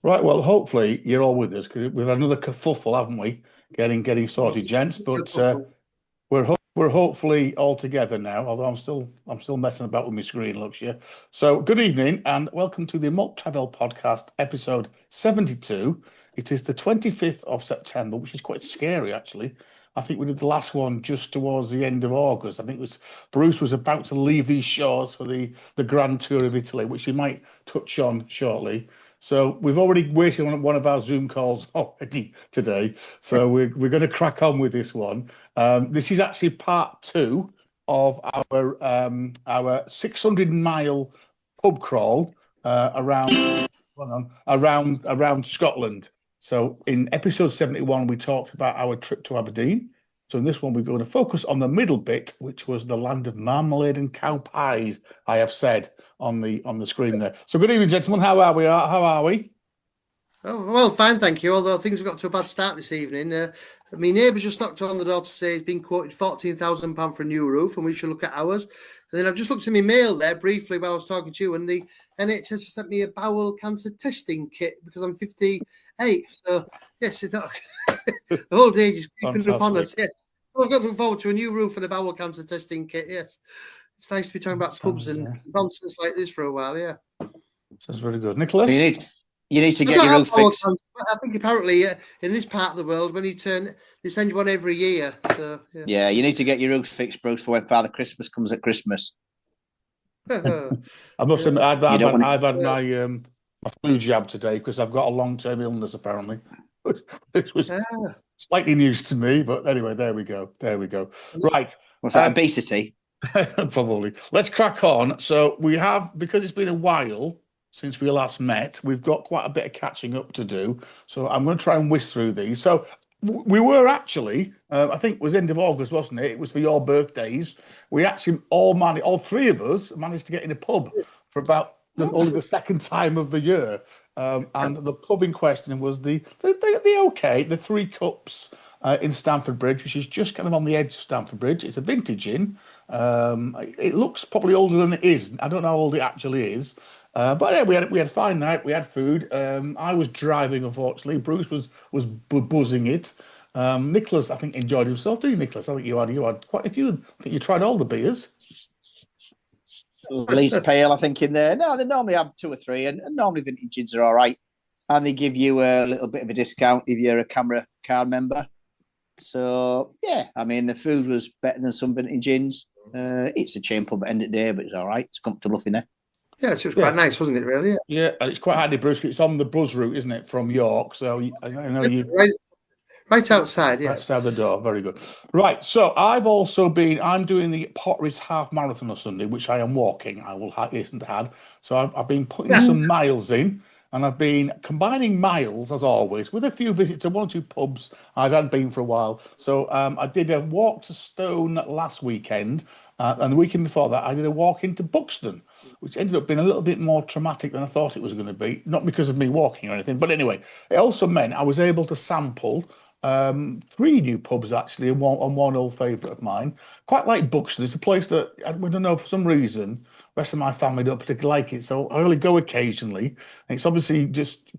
Right, well, hopefully you're all with us because we've had another kerfuffle, haven't we? Getting sorted, gents. But we're hopefully all together now. Although I'm still messing about with my screen. Looks yeah. So good evening and welcome to the Malt Travel Podcast, episode 72. It is the 25th of September, which is quite scary actually. I think we did the last one just towards the end of August. I think it was Bruce was about to leave these shores for the Grand Tour of Italy, which we might touch on shortly. So we've already wasted one of our Zoom calls already today. So we're going to crack on with this one. This is actually part two of our 600-mile pub crawl around Scotland. So in episode 71, we talked about our trip to Aberdeen. So in this one, we're going to focus on the middle bit, which was the land of marmalade and cow pies, I have said on the screen there. So good evening, gentlemen. How are we? Oh, well, fine, thank you. Although things have got to a bad start this evening. My neighbours just knocked on the door to say he's been quoted £14,000 for a new roof and we should look at ours. And then I've just looked at my mail there briefly while I was talking to you, and the NHS has sent me a bowel cancer testing kit because I'm 58. So, yes, it's not the old age is creeping upon us. Yeah. I've got to look forward to a new roof and a bowel cancer testing kit, yes. It's nice to be talking about pubs and nonsense like this for a while, yeah. Sounds very good. Nicholas? You need to get your roof fixed. I think apparently in this part of the world, when they send you one every year. So, yeah, you need to get your roof fixed, Bruce, for when Father Christmas comes at Christmas. I must admit, I've had my flu jab today because I've got a long-term illness apparently. It was slightly news to me, but anyway, there we go. Right. What's that, obesity? Probably. Let's crack on. So we have, because it's been a while since we last met, we've got quite a bit of catching up to do. So I'm going to try and whisk through these. So we were actually, I think it was end of August, wasn't it? It was for your birthdays. We actually all three of us managed to get in a pub for about only the second time of the year. And the pub in question was the Three Cups in Stamford Bridge, which is just kind of on the edge of Stamford Bridge. It's a vintage inn. It looks probably older than it is. I don't know how old it actually is. But yeah, we had a fine night. We had food. I was driving, unfortunately. Bruce was buzzing it. Nicholas, I think, enjoyed himself. Do you, Nicholas? I think you had quite a few. I think you tried all the beers. Least pale, I think, in there. No, they normally have two or three, and normally vintage gins are all right. And they give you a little bit of a discount if you're a camera card member. So, yeah, I mean, the food was better than some vintage gins. It's a chain pub at the end of the day, but it's all right. It's comfortable in there. Yeah, so it was quite nice, wasn't it, really? Yeah, and it's quite handy, Bruce. It's on the bus route, isn't it, from York? So I know you... Right outside, yes. Outside the door, very good. Right, so I'm doing the Potteries Half Marathon on Sunday, which I am walking, I will hasten to add. So I've been putting some miles in, and I've been combining miles, as always, with a few visits to one or two pubs I hadn't been for a while. So I did a walk to Stone last weekend, and the weekend before that, I did a walk into Buxton, which ended up being a little bit more traumatic than I thought it was going to be. Not because of me walking or anything, but anyway, it also meant I was able to sample three new pubs actually, and one old favourite of mine. Quite like Buxton. It's a place that I don't know, for some reason the rest of my family don't particularly like it, so I only go occasionally. And it's obviously just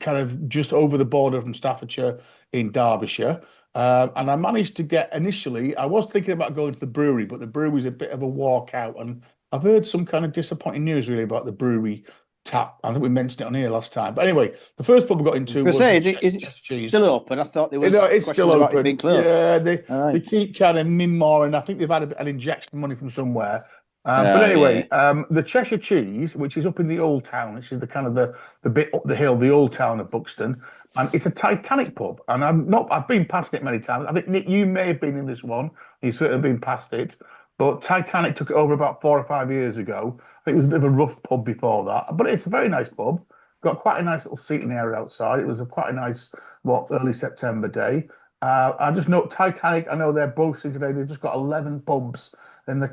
over the border from Staffordshire in Derbyshire. And I managed to get initially, I was thinking about going to the brewery, but the brewery's a bit of a walk out, and I've heard some kind of disappointing news really about the brewery tap. I think we mentioned it on here last time. But anyway, the first pub we got into was is it still open? I thought there was. No, it's still open. Being closed. Yeah, they keep kind of mimmoring. I think they've had an injection of money from somewhere. But anyway, the Cheshire Cheese, which is up in the Old Town, which is the kind of the bit up the hill, the Old Town of Buxton, and it's a Titanic pub. And I've been past it many times. I think Nick, you may have been in this one. You've certainly been past it. But Titanic took it over about 4 or 5 years ago. I think it was a bit of a rough pub before that. But it's a very nice pub. Got quite a nice little seating area outside. It was quite a nice, early September day. I just know Titanic, I know they're boasting today, they've just got 11 pubs in the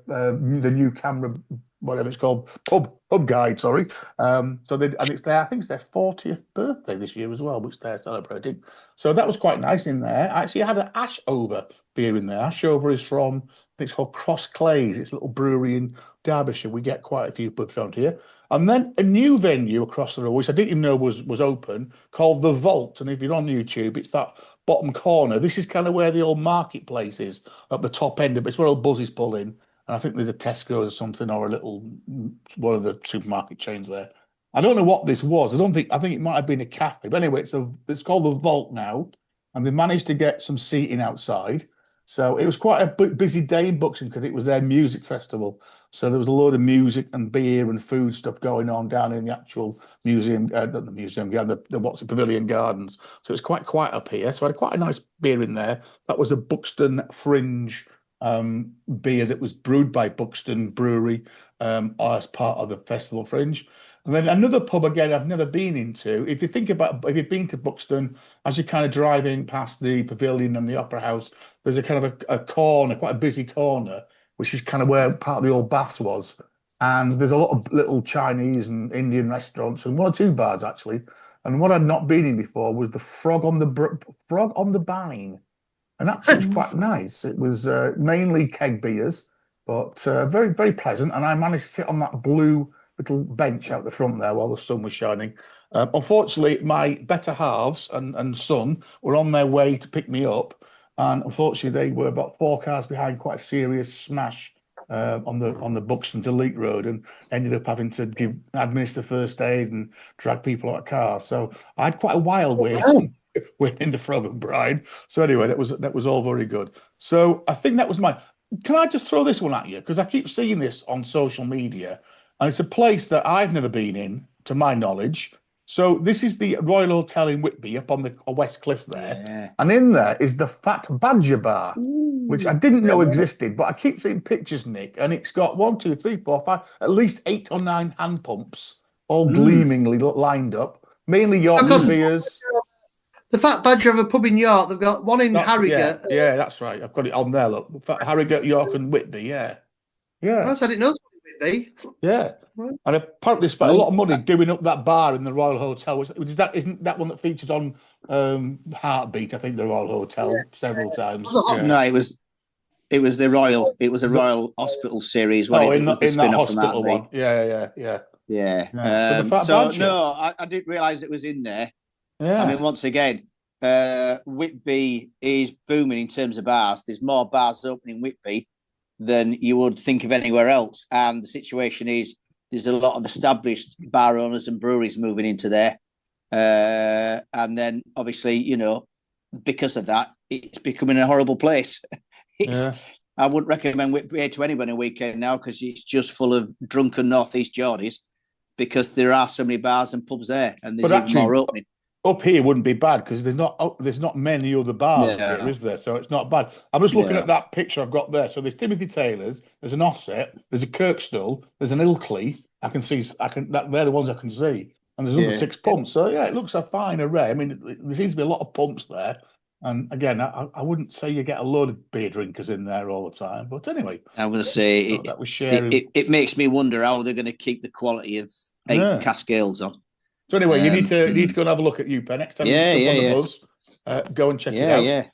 the new camera whatever it's called, pub guide, sorry. So they and it's their I think it's their 40th birthday this year as well, which they're celebrating. So that was quite nice in there. I actually had an Ashover beer in there. Ashover is from I think it's called Cross Clays. It's a little brewery in Derbyshire. We get quite a few pubs around here. And then a new venue across the road, which I didn't even know was open, called The Vault. And if you're on YouTube, it's that bottom corner. This is kind of where the old marketplace is at the top end of it. It's where old Buzzy's pull in. And I think there's a Tesco or something, or a little one of the supermarket chains there. I don't know what this was. I think it might have been a cafe. But anyway, it's called The Vault now. And they managed to get some seating outside. So it was quite a busy day in Buxton because it was their music festival. So there was a load of music and beer and food stuff going on down in the actual museum, not the museum, the Pavilion Gardens. So it's quite quiet up here. So I had quite a nice beer in there. That was a Buxton Fringe beer that was brewed by Buxton Brewery as part of the Festival Fringe. And then another pub, again, I've never been into. If you've been to Buxton, as you're kind of driving past the Pavilion and the Opera House, there's a kind of a corner, quite a busy corner, which is kind of where part of the old baths was. And there's a lot of little Chinese and Indian restaurants and one or two bars, actually. And what I'd not been in before was the Frog on the Bine. And that was quite nice. It was mainly keg beers, but very, very pleasant. And I managed to sit on that blue little bench out the front there while the sun was shining. Unfortunately, my better halves and son were on their way to pick me up. And unfortunately, they were about 4 cars behind quite a serious smash on the Buxton to Leek Road, and ended up having to administer first aid and drag people out of cars. So I had quite a wild way in the Frog and Bride. So anyway, that was all very good. So I think that was mine. Can I just throw this one at you? Because I keep seeing this on social media, and it's a place that I've never been in, to my knowledge. So this is the Royal Hotel in Whitby up on the West Cliff there. Yeah. And in there is the Fat Badger Bar, which I didn't know existed, but I keep seeing pictures, Nick, and it's got 1, 2, 3, 4, 5, at least 8 or 9 hand pumps, all gleamingly lined up, mainly Yorkshire beers. The Fat Badger have a pub in York. They've got one in Harrogate. Yeah, that's right. I've got it on there. Look, Harrogate, York, and Whitby. Yeah. I didn't know Whitby. Yeah. Right. And apparently spent a lot of money doing up that bar in the Royal Hotel. Isn't that one that features on Heartbeat? I think the Royal Hotel several times. Yeah. No, it was the Royal. It was a Royal Hospital series. In that hospital one. Yeah. I didn't realise it was in there. Yeah. I mean, once again, Whitby is booming in terms of bars. There's more bars opening in Whitby than you would think of anywhere else. And the situation is there's a lot of established bar owners and breweries moving into there. And then, obviously, because of that, it's becoming a horrible place. I wouldn't recommend Whitby to anyone a weekend now because it's just full of drunken Northeast Geordies, because there are so many bars and pubs there, and there's even more opening. Up here wouldn't be bad because there's not many other bars here, is there? So it's not bad. I'm just looking at that picture I've got there. So there's Timothy Taylor's, there's an Offset, there's a Kirkstall, there's an Ilkley. They're the ones I can see, and there's another 6 pumps. So it looks a fine array. I mean, there seems to be a lot of pumps there. And again, I wouldn't say you get a load of beer drinkers in there all the time, but anyway, I'm going to say that was sharing. It makes me wonder how they're going to keep the quality of 8 cask ales on. So anyway, you need to go and have a look at UPenn next time. You bus, go and check it out. Yeah.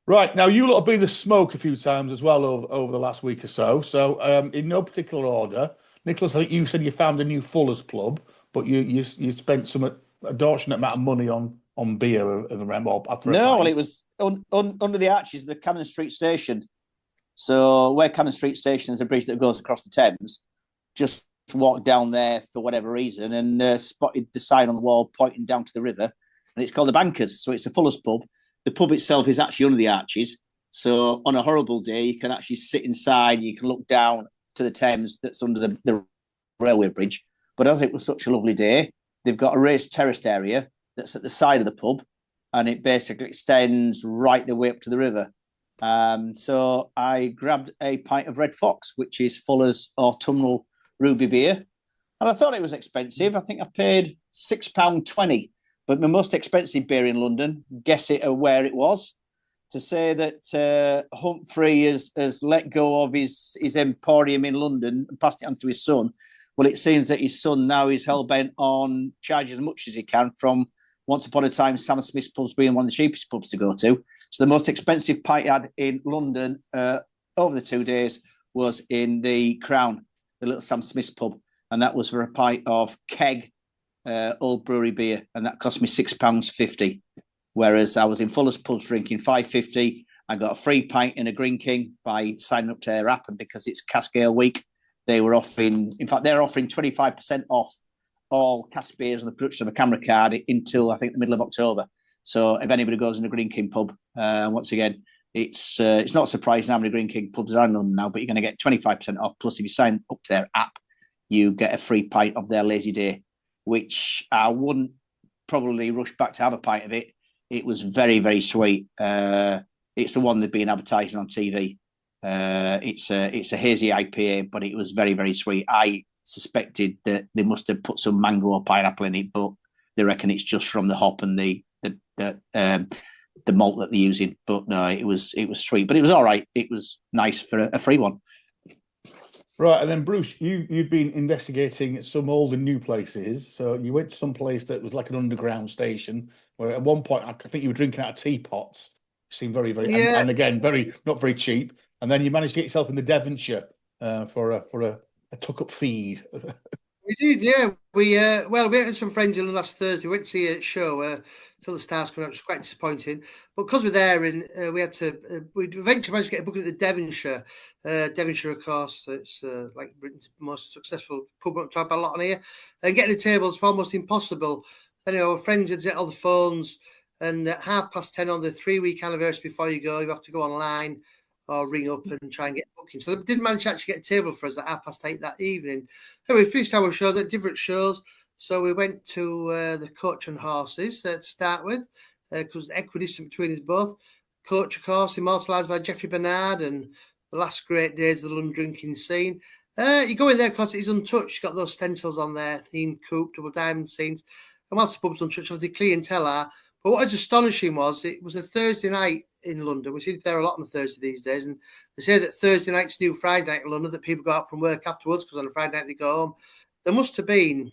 Right, now you lot have been the smoke a few times as well over the last week or so. So in no particular order, Nicholas, I think you said you found a new Fuller's Club, but you spent some extortionate amount of money on beer around. Well, it was under the arches of the Cannon Street Station. So where Cannon Street Station is a bridge that goes across the Thames, just walked down there for whatever reason and spotted the sign on the wall pointing down to the river, and it's called the Bankers. So it's a Fuller's Pub. The pub itself is actually under the arches. So on a horrible day, you can actually sit inside. You can look down to the Thames that's under the railway bridge. But as it was such a lovely day, they've got a raised terraced area that's at the side of the pub, and it basically extends right the way up to the river. So I grabbed a pint of Red Fox, which is Fuller's autumnal ruby beer, and I thought it was expensive. I think I paid £6.20, but my most expensive beer in London, guess it where it was? to say that Humphrey has let go of his emporium in London and passed it on to his son. Well, it seems that his son now is hell-bent on charging as much as he can from once upon a time Sam Smith's pubs being one of the cheapest pubs to go to. So the most expensive pint he had in London over the 2 days was in the Crown, the little Sam Smith's pub. And that was for a pint of keg old brewery beer. And that cost me £6.50. Whereas I was in Fuller's pubs drinking £5.50. I got a free pint in a Green King by signing up to their app. And because it's cask ale week, they were offering, in fact, they're offering 25% off all cask beers on the production of a camera card until, I think, the middle of October. So if anybody goes in a Green King pub, once again, it's not surprising how many Green King pubs are in London now, but you're going to get 25% off. Plus, if you sign up to their app, you get a free pint of their Lazy Day, which I wouldn't probably rush back to have a pint of it. It was very, very sweet. It's the one they've been advertising on TV. It's a hazy IPA, but it was very, very sweet. I suspected that they must have put some mango or pineapple in it, but they reckon it's just from the hop and the malt that they're using. But no, it was sweet, but it was all right. It was nice for a free one. Right, and then Bruce, you've been investigating some old and new places. So you went to some place that was like an underground station, where at one point I think you were drinking out of teapots. It seemed very, very, and again, not very cheap. And then you managed to get yourself in the Devonshire for a tuck-up feed. We did, yeah. We had some friends in last Thursday. We went to see a show till the stars came out. It was quite disappointing, but because we're there, and we eventually managed to get a book at the Devonshire. Devonshire, of course, it's like Britain's most successful pub. I'm talking about a lot on here, and getting the tables was almost impossible. Anyway, our friends had set all the phones, and at 10:30 on the 3-week anniversary before you go, you have to go online or ring up and try and get booking. So they didn't manage to actually get a table for us at 8:30 that evening. So we finished our shows at different shows. So we went to the Coach and Horses to start with, because equidistant between us both. Coach, of course, immortalised by Geoffrey Bernard and the last great days of the London drinking scene. You go in there, of course, it's untouched. You've got those stencils on there, theme coupe, double diamond scenes. And whilst the pub's untouched, obviously the clientele are. But what was astonishing was it was a Thursday night in London. We see there a lot on a Thursday these days, and they say that Thursday night's new Friday night in London, that people go out from work afterwards because on a Friday night they go home. There must have been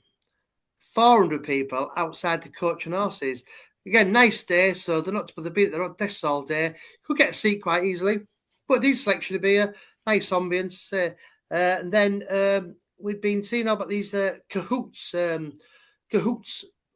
400 people outside the Coach and Horses. Again, nice day, so they're not they're on desks all day. Could get a seat quite easily, but a decent selection of beer, nice ambience. And then we've been seeing all about these cahoots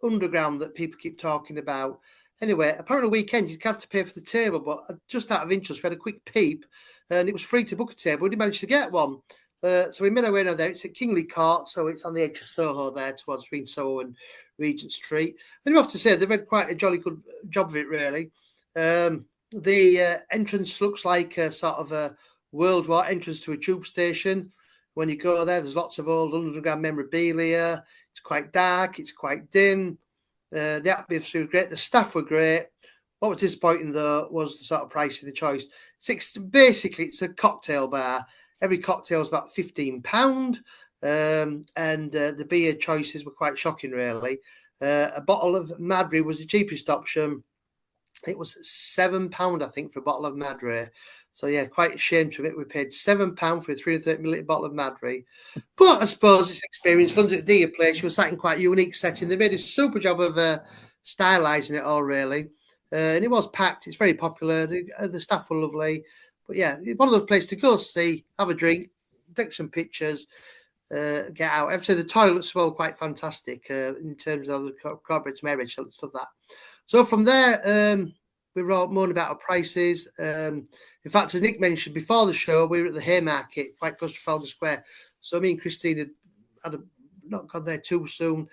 underground that people keep talking about. Anyway, apparently weekend you have to pay for the table, but just out of interest, we had a quick peep, and it was free to book a table. We didn't manage to get one, so we made our way down there. It's at Kingley Court, so it's on the edge of Soho there, towards between Soho and Regent Street. And you have to say they've had quite a jolly good job of it, really. The entrance looks like a sort of a World War entrance to a tube station. When you go there, there's lots of old underground memorabilia. It's quite dark. It's quite dim. The atmosphere was great. The staff were great. What was disappointing, though, was the sort of price of the choice. Basically, it's a cocktail bar. Every cocktail is about £15. And the beer choices were quite shocking, really. A bottle of Madry was the cheapest option. It was £7, I think, for a bottle of Madry. So, yeah, quite ashamed of it. We paid £7 for a 330ml bottle of Madry. But I suppose it's experience. Funds at Deer Place, you were sat in quite a unique setting. They made a super job of stylising it all, really. And it was packed. It's very popular. The staff were lovely. But, yeah, one of those places to go see, have a drink, take some pictures, get out. I have to say the toilets were all quite fantastic in terms of the corporate marriage and stuff like that. So from there, we were all moaning about our prices. In fact, as Nick mentioned before the show, we were at the Haymarket, quite close to Trafalgar Square. So me and Christine had not gone there too soon.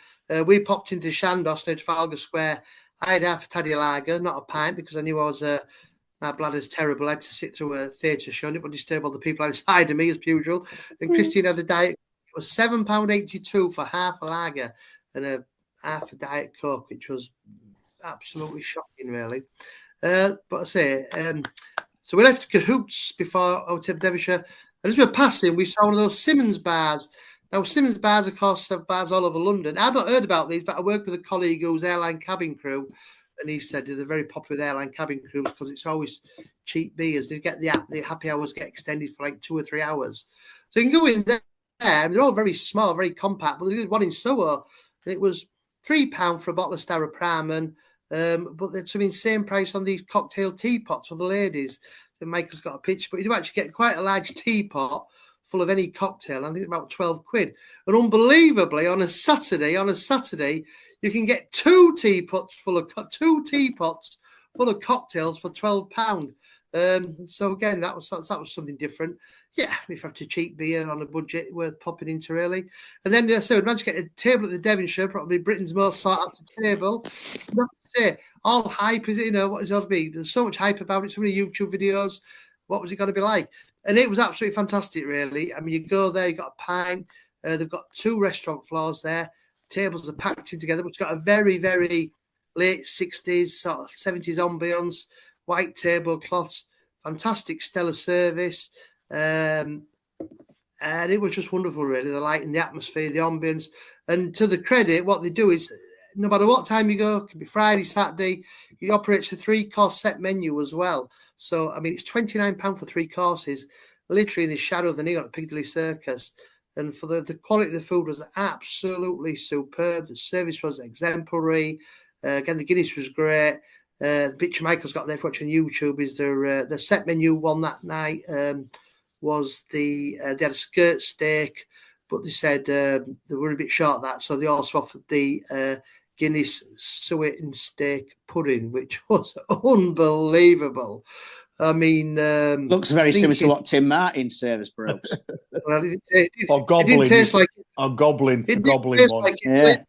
We popped into Shandos near Trafalgar Square. I had half a taddy lager, not a pint, because I knew my bladder's terrible. I had to sit through a theatre show, and it would disturb all the people outside of me, as usual. And Christine had a diet. It was £7.82 for half a lager and a half a Diet Coke, which was absolutely shocking, really. But I say, so we left Cahoots before our trip to Devonshire, and as we were passing, we saw one of those Simmons bars. Now, Simmons bars, of course, have bars all over London. I've not heard about these, but I work with a colleague who's airline cabin crew, and he said they're very popular with airline cabin crews because it's always cheap beers. They get the happy hours get extended for like 2 or 3 hours. So you can go in there, and they're all very small, very compact. But there's one in Soho, and it was £3 for a bottle of Staropram, but there's some insane price on these cocktail teapots for the ladies. And Michael's got a picture, but you do actually get quite a large teapot full of any cocktail. I think about £12. And unbelievably, on a Saturday, you can get two teapots full of cocktails for £12. So again, that was something different. Yeah, if you have to cheap beer on a budget, worth popping into really. And then so we managed to get a table at the Devonshire, probably Britain's most sought after table. I have to say, all hype is it? What is it going to be? There's so much hype about it. So many YouTube videos. What was it going to be like? And it was absolutely fantastic, really. I mean, you go there, you got a pint. They've got 2 restaurant floors there. Tables are packed in together, but it's got a very, very late 60s, sort of 70s ambience, white tablecloths, fantastic stellar service. And it was just wonderful, really. The lighting, the atmosphere, the ambience. And to the credit, what they do is, no matter what time you go, it could be Friday, Saturday, it operates a 3-course set menu as well. So, I mean, it's £29 for 3 courses, literally in the shadow of the Neon at Piccadilly Circus. And for the quality of the food was absolutely superb. The service was exemplary. Again, the Guinness was great. The picture Michael's got there for watching YouTube is their set menu one that night was they had a skirt steak, but they said they were a bit short of that. So they also offered the Guinness suet and steak pudding, which was unbelievable. I mean, looks very similar to what Tim Martin serves, Brooks. Well, it Goblin. didn't taste like Goblin. It Goblin taste one. like it.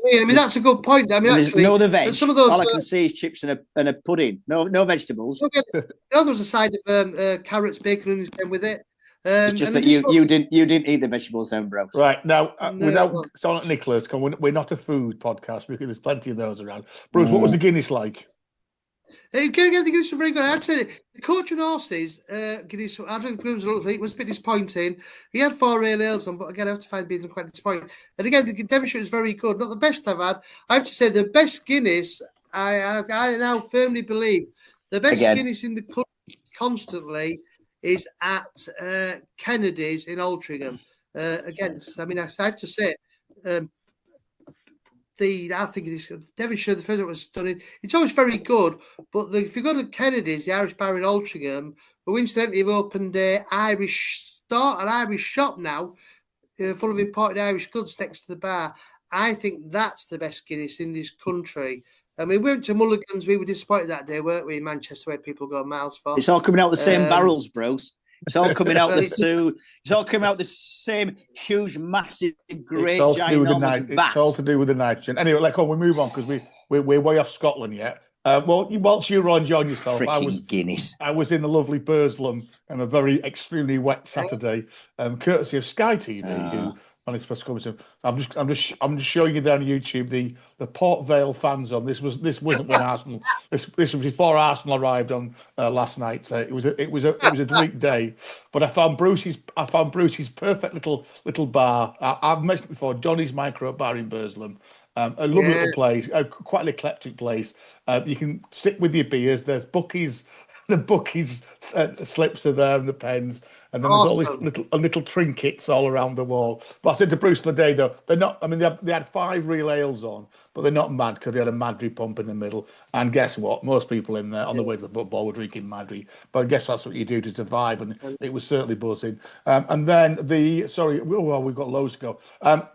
Yeah. I mean, that's a good point. I mean, There's actually, no other veg. some of those, all I can see is chips and a pudding. No vegetables. there was a side of carrots, bacon, and onions with it. It's just that you didn't eat the vegetables, then, Brooks. Right now, without sounding like Nicholas, we're not a food podcast because there's plenty of those around. Bruce, what was the Guinness like? Again, the Guinness was very good. I'd say the coach and horses, Guinness, I think it was a bit disappointing. He had 4 ale ales on, but again, I have to find being quite disappointing. And again, the Devonshire is very good. Not the best I've had. I have to say the best Guinness, I now firmly believe, the best Guinness in the country constantly is at Kennedy's in Altrincham. Again, I mean, I have to say, I think it's Devonshire, the first one was stunning. It's always very good, but if you go to Kennedy's, the Irish bar in Altrincham, who incidentally have opened an Irish shop now, full of imported Irish goods next to the bar. I think that's the best Guinness in this country. I mean, we went to Mulligan's. We were disappointed that day, weren't we, in Manchester, where people go miles for. It's all coming out the same barrels, bros. It's all coming out It's all coming out the same huge, massive, great, ginormous vat. It's all to do with the nitrogen. Anyway, we move on because we're way off Scotland yet. Whilst you were enjoying yourself, Guinness. I was in the lovely Burslem on a very extremely wet Saturday, courtesy of Sky TV, who managed to come to. I'm just showing you there on YouTube the Port Vale fan zone. This wasn't when Arsenal. This was before Arsenal arrived on last night. So it was a bleak day, but I found Bruce's perfect little bar. I've mentioned it before, Johnny's Micro Bar in Burslem. A lovely little place, quite an eclectic place. You can sit with your beers. There's bookies. The bookies slips are there and the pens, and then there's all these little trinkets all around the wall. But I said to Bruce the other day, though, they're not. I mean, they had 5 real ales on, but they're not mad because they had a Madry pump in the middle. And guess what? Most people in there on the way to the football were drinking Madry. But I guess that's what you do to survive, and it was certainly buzzing. And then we've got loads to go.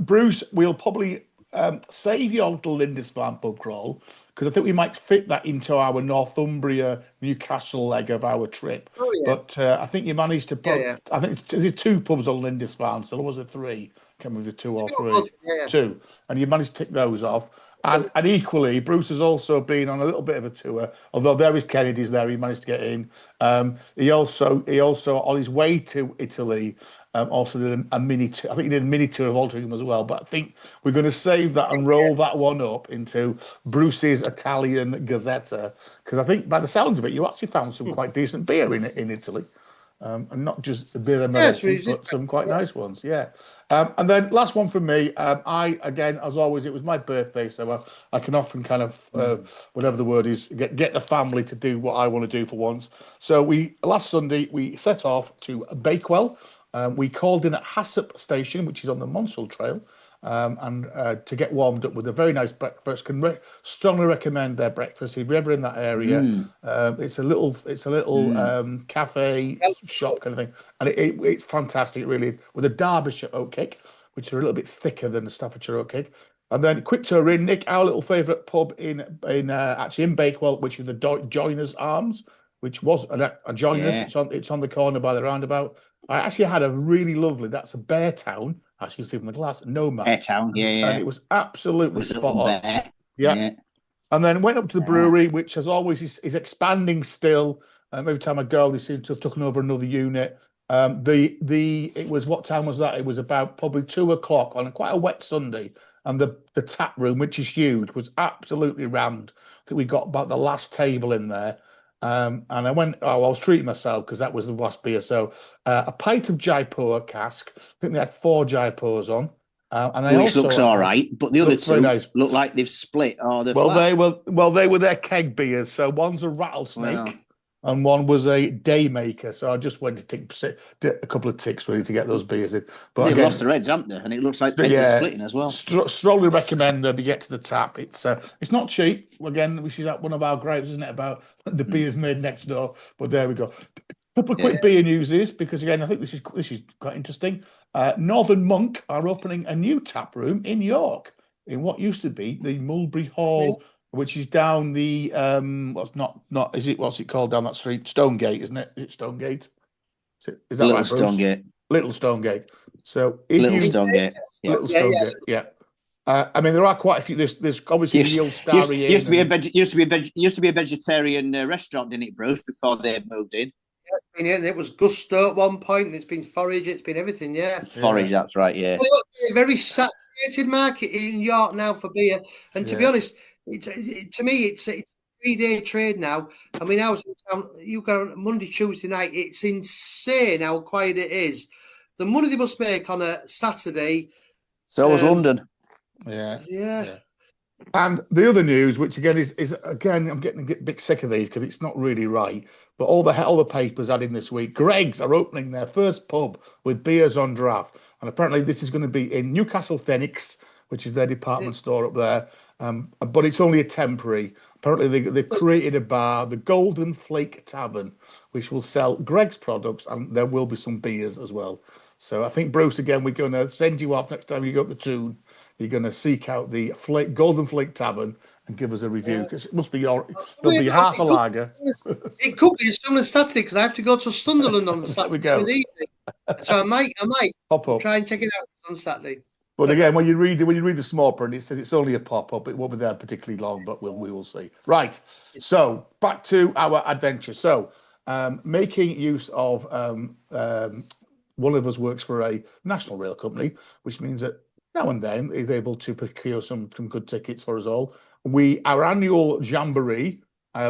Bruce, we'll probably save your little Lindisfarne pub crawl because I think we might fit that into our Northumbria Newcastle leg of our trip. Oh, yeah. But I think you managed to. I think there's 2 pubs on Lindisfarne, so there was a 3. Can't remember the 2 or 3. 2, and you managed to tick those off. And equally, Bruce has also been on a little bit of a tour. Although there is Kennedy's there, he managed to get in. He also on his way to Italy. Also did a mini tour. I think he did a mini tour of Altrincham as well. But I think we're going to save that and roll that one up into Bruce's Italian Gazzetta, because I think by the sounds of it, you actually found some quite decent beer in Italy. and not just the beer and Yeah, it's melody, but some quite nice ones. Yeah. And then last one from me. I again, as always, it was my birthday, so I can often kind of whatever the word is, get the family to do what I want to do for once. So last Sunday we set off to Bakewell. We called in at Hassop Station, which is on the Monsell Trail. And to get warmed up with a very nice breakfast. Strongly recommend their breakfast if you're ever in that area. It's a little cafe shop kind of thing, and it's fantastic, really, with a Derbyshire oatcake, which are a little bit thicker than the Staffordshire oatcake. And then quick tour in, Nick, our little favourite pub in Bakewell, which is the Joiners Arms, which was a Joiners. Yeah. It's on the corner by the roundabout. I actually had a really lovely. That's a Beartown. Actually, see from the glass. No man. Beartown, yeah. And it was absolutely spot on. Bear. Yeah. And then went up to the brewery, which as always is expanding still. Every time I go, they seem to have taken over another unit. It was, what time was that? It was about probably 2:00 on quite a wet Sunday. And the tap room, which is huge, was absolutely rammed. I think we got about the last table in there. And I was treating myself because that was the last beer. So a pint of Jaipur cask. I think they had 4 Jaipurs on. Which looks all right, but the other two look like they've split. They were their keg beers. So one's a rattlesnake, and one was a Daymaker. So I just went to take a couple of ticks really to get those beers in. But they've lost their heads, haven't they? And it looks like they're splitting as well. Strongly recommend that you get to the tap. It's not cheap. Again, which is one of our gripes, isn't it, about the beers made next door? But there we go. A couple of quick beer newses, because again, I think this is quite interesting. Northern Monk are opening a new tap room in York, in what used to be the Mulberry Hall, which is down the what's it called down that street? Stonegate, isn't it? Is it Stonegate? Is that Little right, Bruce? Stonegate. Little Stonegate. So Stonegate. Yeah. Little Stonegate. Yeah. I mean, there are quite a few. There's obviously the Old Starry Inn. Used to be a vegetarian restaurant, didn't it, Bruce? Before they moved in. Yeah, and it was gusto at one point, and it's been forage, it's been everything, Forage, that's right, yeah. Well, a very saturated market in York now for beer, and to be honest, to me, it's a 3-day trade now. I mean, I was in town, you go on Monday, Tuesday night, it's insane how quiet it is. The money they must make on a Saturday. So was London. Yeah. And the other news, which again is again, I'm getting a bit sick of these because it's not really right. But all the papers adding this week, Greggs are opening their first pub with beers on draft, and apparently this is going to be in Newcastle Phoenix, which is their department store up there. But it's only a temporary. Apparently they've created a bar, the Golden Flake Tavern, which will sell Greggs products, and there will be some beers as well. So I think, Bruce, again, we're going to send you off next time you go up the Toon. You're going to seek out the Golden Flake Tavern and give us a review, because it must be there'll be half a lager. It could be as soon as Saturday, because I have to go to Sunderland on the Saturday evening. So I might pop up, try and check it out on Saturday. But again, when you read the small print, it says it's only a pop-up. It won't be there particularly long, but we will see. Right. So back to our adventure. So making use of one of us works for a national rail company, which means that now and then is able to procure some good tickets for us all. Our annual jamboree,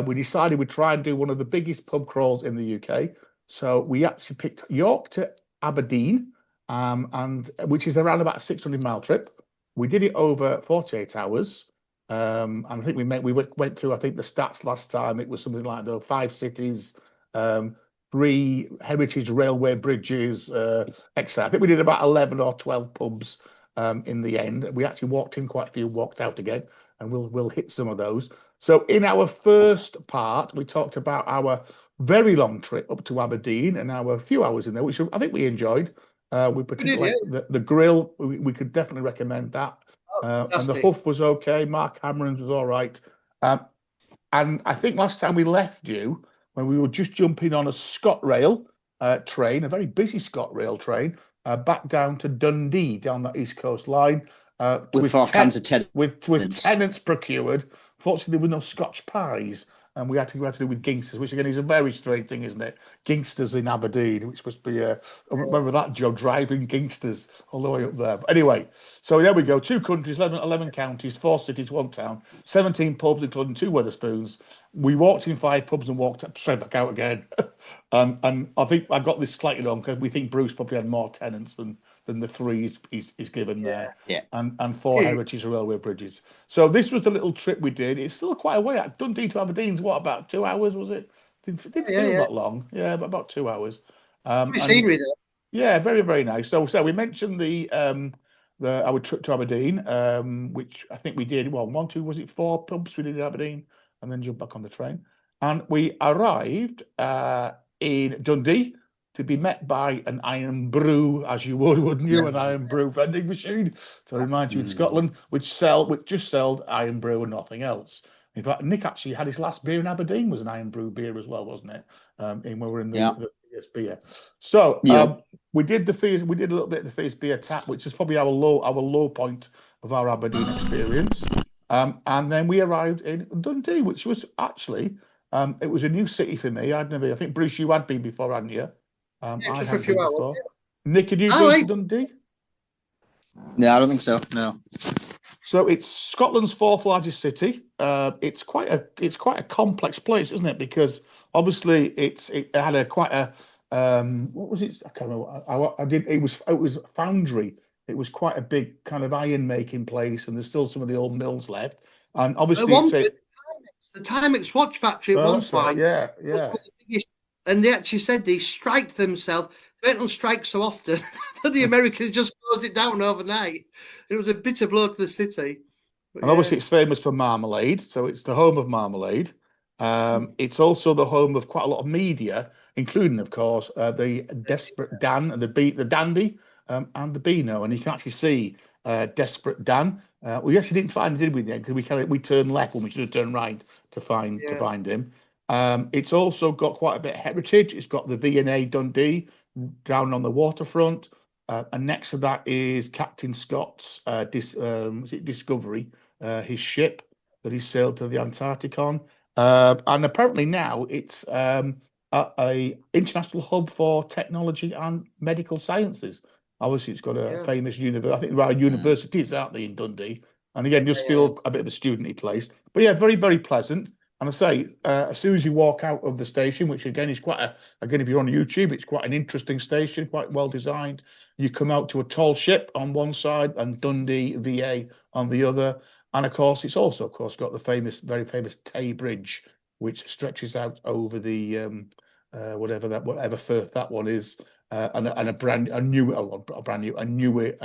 we decided we'd try and do one of the biggest pub crawls in the UK. So we actually picked York to Aberdeen, and which is around about a 600-mile trip. We did it over 48 hours. And I think we went through, I think the stats last time, it was something like 5 cities, 3 heritage railway bridges, etc. I think we did about 11 or 12 pubs in the end. We actually walked in quite a few, walked out again, and we'll hit some of those. So in our first part, we talked about our very long trip up to Aberdeen and our few hours in there, which I think we enjoyed. We particularly the grill. We could definitely recommend that. And the Huff was okay. Mark Hammerens was all right. And I think last time we left you, when we were just jumping on a ScotRail train, a very busy ScotRail train, back down to Dundee, down that East Coast line. With 4 cans of with tenants procured. Fortunately, there were no Scotch pies. and we had to do with gangsters, which again is a very strange thing, isn't it? Gangsters in Aberdeen, which must be I remember that job, driving gangsters all the way up there. But anyway, so there we go. 2 countries, 11 counties, 4 cities, 1 town, 17 pubs, including 2 Wetherspoons. We walked in 5 pubs and walked straight back out again. And I think I got this slightly wrong because we think Bruce probably had more tenants than the 3 he's given there. Yeah. And 4 heritage railway bridges. So this was the little trip we did. It's still quite a way. Dundee to Aberdeen's what, about 2 hours, was it? Didn't feel that long. Yeah, about 2 hours. Scenery though. Yeah, very, very nice. So we mentioned our trip to Aberdeen, which I think we did. Well, 1, 2, was it 4 pubs we did in Aberdeen, and then jumped back on the train. And we arrived in Dundee to be met by an iron brew, as you would, wouldn't you? An iron brew vending machine. To remind you, in Scotland, which just sold iron brew and nothing else. In fact, Nick actually had his last beer in Aberdeen was an iron brew beer as well, wasn't it? When we were in the Fierce beer. So we did a little bit of the Fierce beer tap, which is probably our low point of our Aberdeen experience. And then we arrived in Dundee, which was actually it was a new city for me. I think Bruce, you had been before, hadn't you? Just for a few hours. Nick, had you been to Dundee? No, I don't think so. No. So it's Scotland's 4th largest city. It's quite a complex place, isn't it? Because obviously it had quite a what was it? I can't remember. It was a foundry. It was quite a big kind of iron making place, and there's still some of the old mills left. And obviously, the Timex watch factory at one point. Yeah. And they actually said they striked themselves. They went on strike so often that the Americans just closed it down overnight. It was a bitter blow to the city. But and obviously, it's famous for marmalade, so it's the home of marmalade. It's also the home of quite a lot of media, including, of course, the Desperate Dan and the Dandy and the Beano. And you can actually see Desperate Dan. We actually didn't find him, did we? Because we turned left when we should have turned right to find him. It's also got quite a bit of heritage. It's got the V&A Dundee down on the waterfront, and next to that is Captain Scott's Discovery, his ship that he sailed to the Antarctic on. And apparently now it's a international hub for technology and medical sciences. Obviously, it's got a famous university. I think there are universities out there in Dundee, and again, just feel a bit of a studenty place. But yeah, very, very pleasant. And I say, as soon as you walk out of the station, which again is again, if you're on YouTube, it's quite an interesting station, quite well designed. You come out to a tall ship on one side and Dundee VA on the other. And of course, it's also, got the very famous Tay Bridge, which stretches out over the whatever Firth that one is, and a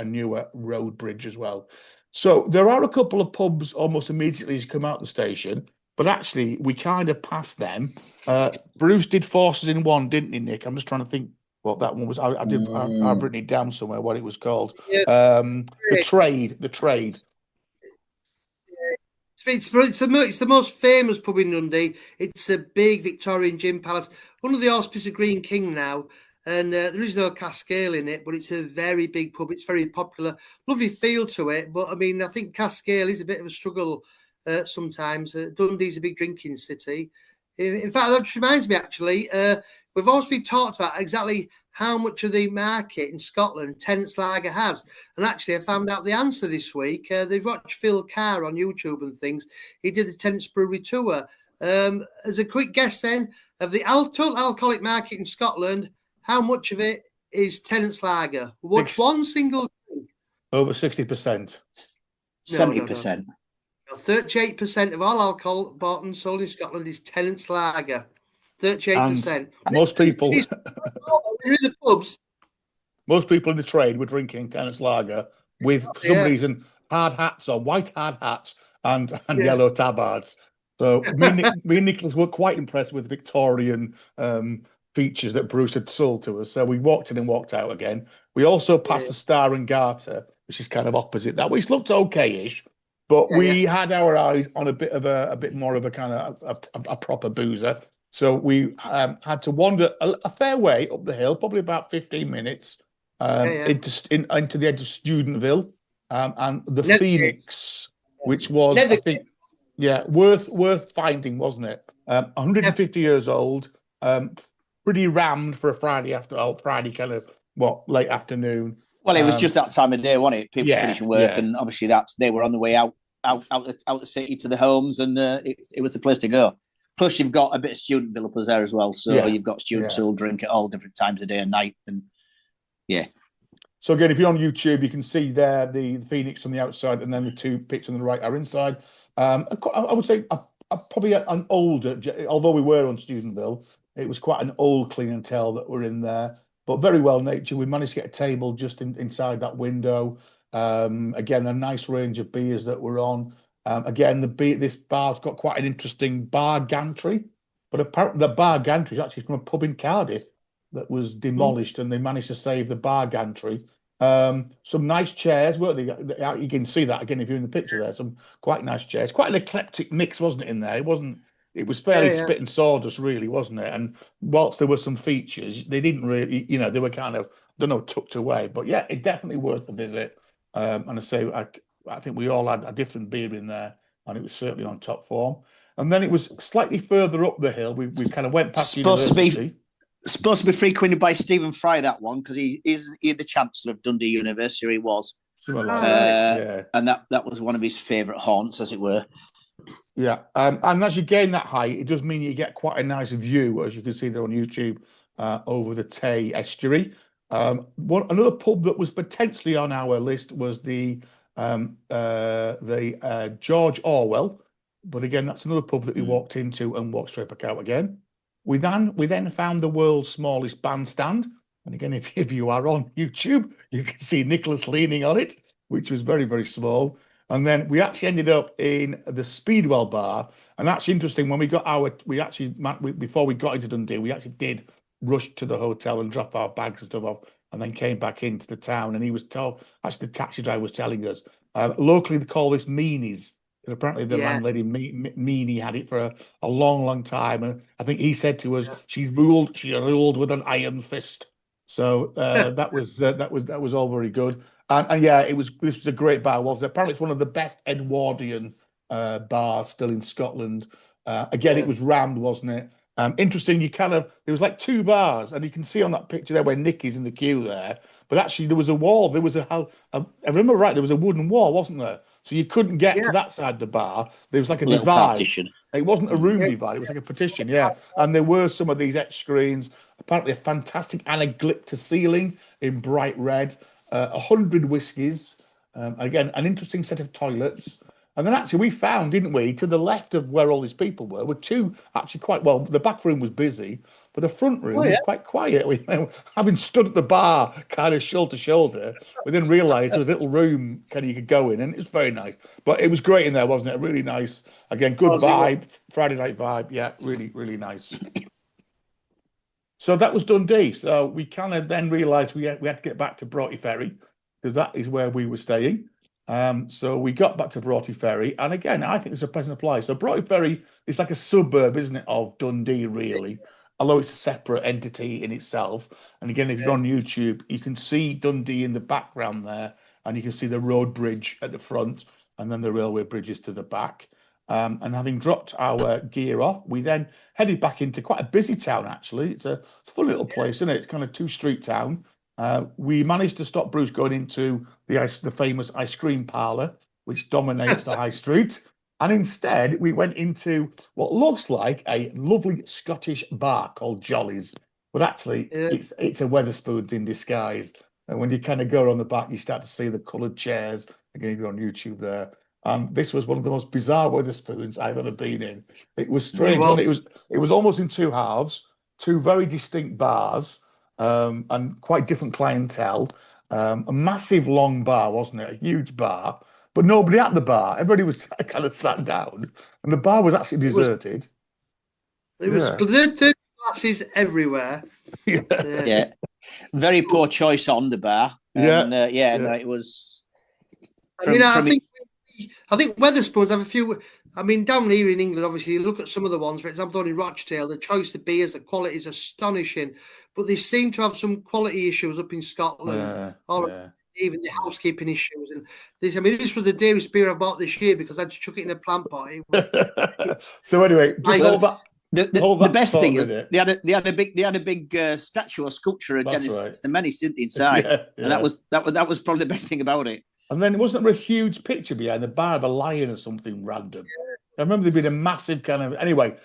newer road bridge as well. So there are a couple of pubs almost immediately as you come out the station. But actually, we kind of passed them. Bruce did Forces in One, didn't he, Nick? I'm just trying to think what that one was. I've written it down somewhere, what it was called. Yeah. The Trade. It's the most famous pub in Dundee. It's a big Victorian gin palace, under the auspices of Green King now. And there is no cask ale in it, but it's a very big pub. It's very popular. Lovely feel to it. But, I mean, I think cask ale is a bit of a struggle sometimes. Dundee's a big drinking city. In fact, that just reminds me, actually, we've always been talked about exactly how much of the market in Scotland Tennent's Lager has. And actually, I found out the answer this week. They've watched Phil Carr on YouTube and things. He did the Tennent's Brewery Tour. As a quick guess then, of the total alcoholic market in Scotland, how much of it is Tennent's Lager? What's one single drink? Over 60%. 70%. 38% of all alcohol bought and sold in Scotland is Tennent's Lager. 38%. Most people in the pubs. Most people in the trade were drinking Tennent's Lager with, for some reason, hard hats or white hard hats and yellow tabards. So me and Nicholas were quite impressed with the Victorian features that Bruce had sold to us. So we walked in and walked out again. We also passed the Star and Garter, which is kind of opposite that, which looked okay-ish. But we had our eyes on a bit more of a kind of a proper boozer. So we had to wander a fair way up the hill, probably about 15 minutes, into the edge of Studentville and the Phoenix, which was, I think, worth finding, wasn't it? 150 years old, pretty rammed for a Friday kind of late afternoon. Well, it was just that time of day, wasn't it? People finishing work, and obviously they were on the way out the city to the homes, and it was the place to go. Plus, you've got a bit of student developers there as well, so you've got students who'll drink at all different times of day and night, and So again, if you're on YouTube, you can see there the Phoenix on the outside, and then the two pictures on the right are inside. I would say probably an older, although we were on Studentville, it was quite an old clientele that were in there, but very well natured. We managed to get a table just inside that window. Again, a nice range of beers that were on. Again, this bar's got quite an interesting bar gantry, but apparently the bar gantry is actually from a pub in Cardiff that was demolished, and they managed to save the bar gantry. Some nice chairs, weren't they? You can see that again if you're in the picture there. Some quite nice chairs. Quite an eclectic mix, wasn't it? In there, it was fairly spit and sawdust, really, wasn't it? And whilst there were some features, they didn't really, they were kind of, tucked away. But yeah, it definitely worth a visit. And I say, I think we all had a different beer in there, and it was certainly on top form. And then it was slightly further up the hill. We kind of went past university. Supposed to be frequented by Stephen Fry, that one, because he's the Chancellor of Dundee University. He was, and that was one of his favourite haunts, as it were. Yeah, and as you gain that height, it does mean you get quite a nice view, as you can see there on YouTube, over the Tay estuary. Another pub that was potentially on our list was the George Orwell, but again, that's another pub that we walked into and walked straight back out again. We then found the world's smallest bandstand, and again, if you are on YouTube, you can see Nicholas leaning on it, which was very, very small. And then we actually ended up in the Speedwell bar, and that's interesting. When before we got into Dundee, we actually did rush to the hotel and drop our bags and stuff off, and then came back into the town. And he was the taxi driver was telling us, locally they call this meanies. Apparently the landlady Meanie had it for a long, long time, and I think he said to us, she ruled with an iron fist. So that was all very good, and this was a great bar, wasn't it? Apparently it's one of the best Edwardian bars still in Scotland. Again, it was rammed, wasn't it? Interesting. There was like two bars, and you can see on that picture there where Nicky's in the queue there. But actually, there was a wall. There was I remember right. There was a wooden wall, wasn't there? So you couldn't get to that side of the bar. There was like a divide. Partition. It wasn't a room divide. It was like a partition. Yeah, and there were some of these etch screens. Apparently, a fantastic anaglypta ceiling in bright red. 100 whiskies. Again, an interesting set of toilets. And then actually we found, didn't we, to the left of where all these people were two actually the back room was busy, but the front room was quite quiet. Having stood at the bar kind of shoulder to shoulder, we then realised there was a little room you could go in, and it was very nice. But it was great in there, wasn't it? Really nice. Again, good vibe, Friday night vibe. Yeah, really, really nice. So that was Dundee. So we kind of then realised we had to get back to Broughty Ferry, because that is where we were staying. So we got back to Broughty Ferry, and again, I think it's a pleasant place. So Broughty Ferry is like a suburb, isn't it, of Dundee, really, although it's a separate entity in itself. And again, if you're on YouTube, you can see Dundee in the background there, and you can see the road bridge at the front, and then the railway bridges to the back. And having dropped our gear off, we then headed back into quite a busy town, actually. It's a fun little place, isn't it? It's kind of two-street town. We managed to stop Bruce going into the famous ice cream parlour, which dominates the high street. And instead, we went into what looks like a lovely Scottish bar called Jolly's. But actually, it's a Wetherspoons in disguise. And when you kind of go on the back, you start to see the coloured chairs. Again, if you're on YouTube there. This was one of the most bizarre Wetherspoons I've ever been in. It was strange. Well, it was almost in two halves, two very distinct bars. And quite different clientele. A massive long bar, wasn't it? A huge bar, but nobody at the bar. Everybody was kind of sat down, and the bar was actually deserted. There was glasses everywhere. Yeah, very poor choice on the bar. And, no, it was. I think Wetherspoons have a few. I mean, down here in England, obviously, you look at some of the ones. For example, in Rochdale, the choice of beers, the quality is astonishing. But they seem to have some quality issues up in Scotland. Even the housekeeping issues. And this was the dearest beer I bought this year because I had to chuck it in a plant pot. So anyway, The best thing is it. they had a big statue or sculpture of Dennis the Menace, didn't they, inside? And that was probably the best thing about it. And then wasn't there a huge picture behind the bar of a lion or something random? I remember there being a massive kind of. Anyway,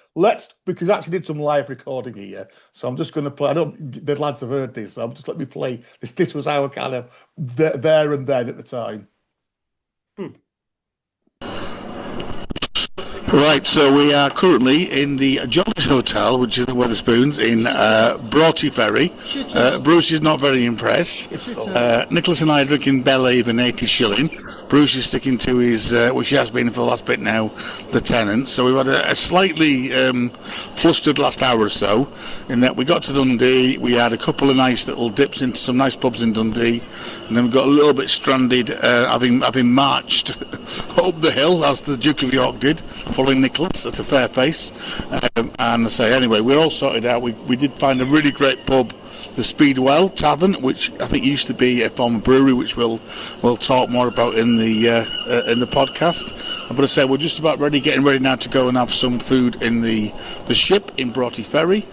because I actually did some live recording here, so I'm just going to play. I don't. The lads have heard this, so I'm just let me play this. This was our kind of there and then at the time. Right, so we are currently in the Jolly's Hotel, which is the Wetherspoons in Broughty Ferry. Bruce is not very impressed. Nicholas and I are drinking Bellhaven 80 shilling. Bruce is sticking to his, which he has been for the last bit now, the Tennant. So we've had a slightly flustered last hour or so, in that we got to Dundee, we had a couple of nice little dips into some nice pubs in Dundee, and then we got a little bit stranded, having marched up the hill, as the Duke of York did, following Nicholas at a fair pace. And I say, anyway, we're all sorted out. We did find a really great pub, the Speedwell Tavern, which I think used to be a former brewery, which we'll talk more about in the podcast. But I say we're just about getting ready now to go and have some food in the ship in Broughty Ferry.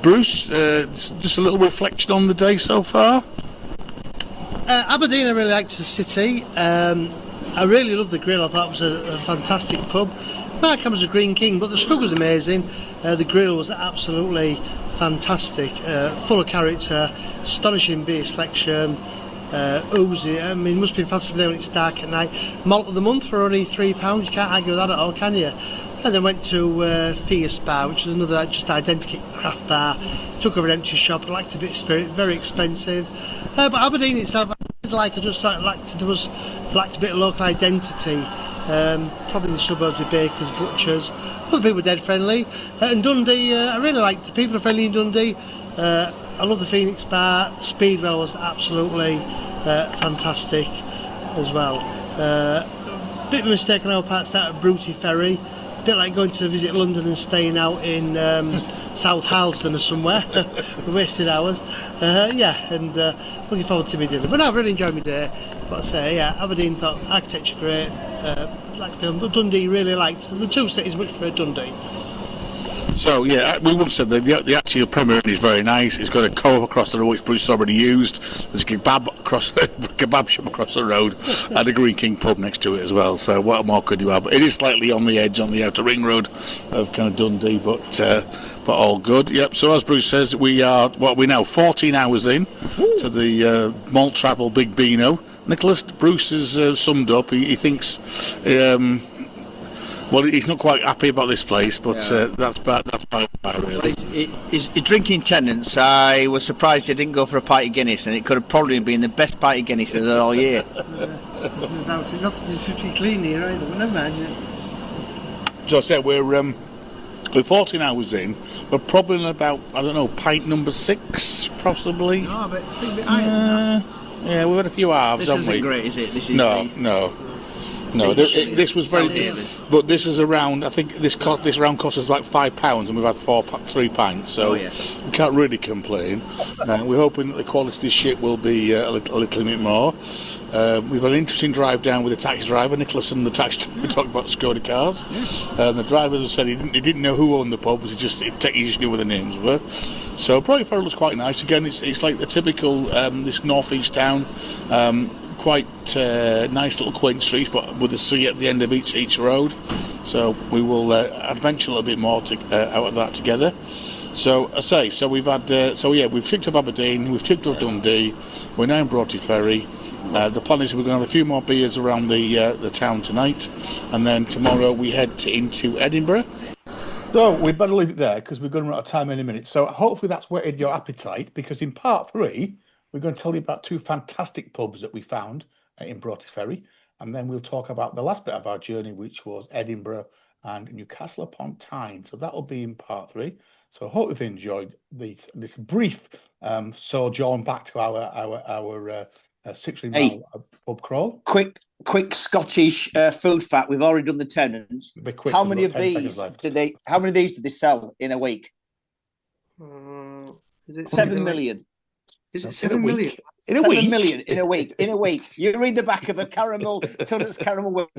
Bruce, just a little reflection on the day so far. Aberdeen, I really liked the city. I really loved the grill. I thought it was a fantastic pub. Markham was a Green King, but the slug was amazing. The grill was absolutely fantastic, full of character, astonishing beer selection, oozy. I mean, it must be fantastic there when it's dark at night. Malt of the month for only £3. You can't argue with that at all, can you? And then went to Fierce Bar, which was another just identical craft bar. Took over an empty shop, liked a bit of spirit, very expensive. But Aberdeen itself, I just liked a bit of local identity. Probably in the suburbs with bakers, butchers. Other people were dead friendly. And Dundee, I really liked the people are friendly in Dundee. I love the Phoenix Bar. Speedwell was absolutely fantastic as well. Bit of a mistake on our part, start at Broughty Ferry. A bit like going to visit London and staying out in South Harlesden or somewhere. We wasted hours. And looking forward to my dinner. But no, I've really enjoyed my day. But I say, Aberdeen thought architecture great. But Dundee really liked. The two cities much preferred Dundee. So we once said that the actual Premier Inn is very nice. It's got a co-op across the road which Bruce has already used. There's a kebab shop across the road and a Green King pub next to it as well. So what more could you have? It is slightly on the edge on the outer ring road of kind of Dundee, but all good. Yep. So as Bruce says, we are 14 hours in to the Malt Travel Big Beano. Nicholas, Bruce has summed up. He thinks. Well, he's not quite happy about this place, but that's bad really. His drinking tenants, I was surprised he didn't go for a pint of Guinness, and it could have probably been the best pint of Guinness of all year. Nothing pretty clean here either, but never mind. So I said we're 14 hours in. We're probably in about, I don't know, pint number 6, possibly. No, but I think a bit higher than that. Yeah, we've had a few halves, haven't we? This isn't great, is it? This is No, this was very. But this is around. I think this round cost us like £5, and we've had 3 pints, so we can't really complain. We're hoping that the quality of this ship will be a little bit more. We've had an interesting drive down with the taxi driver, Nicholas, and the taxi driver. We talked about Skoda cars. The driver said he didn't know who owned the pub, he just knew where the names were. So Broughty Ferry looks quite nice. Again, it's like the typical this northeast town. Quite nice little quaint streets, but with the sea at the end of each road. So we will adventure a little bit more out of that together. So we've had we've ticked off Aberdeen, we've ticked off Dundee, we're now in Broughty Ferry. The plan is we're going to have a few more beers around the town tonight, and then tomorrow we head into Edinburgh. So we better leave it there because we're going to run out of time in a minute. So hopefully that's whetted your appetite, because in part 3 we're going to tell you about 2 fantastic pubs that we found in Broughty Ferry, and then we'll talk about the last bit of our journey, which was Edinburgh and Newcastle upon Tyne. So that'll be in part 3. So I hope you've enjoyed this brief sojourn back to our 6 mile pub crawl. Quick Scottish food fact. We've already done the tenants. How many of these did they sell in a week? Is it 7 million? Is it 7 million? In a week? 7 million in a week. You read the back of a Tunnet's caramel